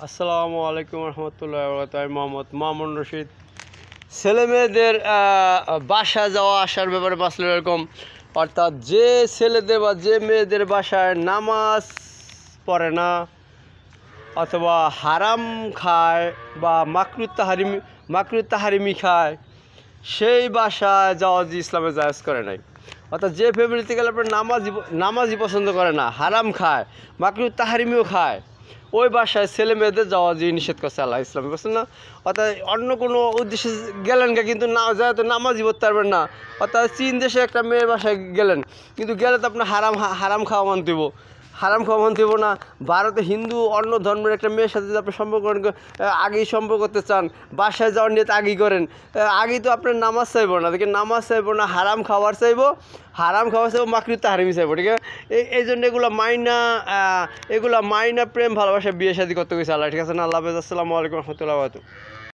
আসসালামু আলাইকুম রহমতুল্লাহ বরকাতুহু। আমি মোহাম্মদ মামুন রশিদ। ছেলে মেয়েদের বাসা যাওয়া আসার ব্যাপারে বাঁচলে এরকম, অর্থাৎ যে ছেলেদের বা যে মেয়েদের বাসায় নামাজ পড়ে না অথবা হারাম খায় বা মাকরুত তাহারিমি খায়, সেই বাসায় যাওয়া যে ইসলামে জায়েজ করে নাই। অর্থাৎ যে ফ্যামিলিতে গেলে আপনার নামাজই পছন্দ করে না, হারাম খায়, মাকরুত তাহারিমিও খায়, ওই বাসায় ছেলে মেয়েদের যাওয়া যে নিষেধ করছে আল্লাহ ইসলামে, বুঝছেন না? অর্থাৎ অন্য কোনো উদ্দেশ্যে গেলেন কিন্তু না যায় তো নামাজই পড়তে পারবেন না। অর্থাৎ চীন দেশে একটা মেয়ের বাসায় গেলেন, কিন্তু গেলে তো আপনার হারাম খাওয়া মানতে হবো না। ভারতে হিন্দু অন্য ধর্মের একটা মেয়ের সাথে যদি আপনি আগেই সম্পর্ক করতে চান, বাসায় যাওয়ার নিয়ে আগেই করেন, আগেই তো আপনার নামাজ চাইবো না, দেখেন নামাজ চাইবো না, হারাম খাওয়ার চাইবো, মাকরুত তাহারিমি চাইবো, ঠিক আছে? এই জন্য এগুলা মাইনা প্রেম ভালোবাসা বিয়ে শাদী করতে গেছে আল্লাহ, ঠিক আছে না? আল্লাহ হাফেজ। আসসালামু আলাইকুম রহমতুল্লাহ।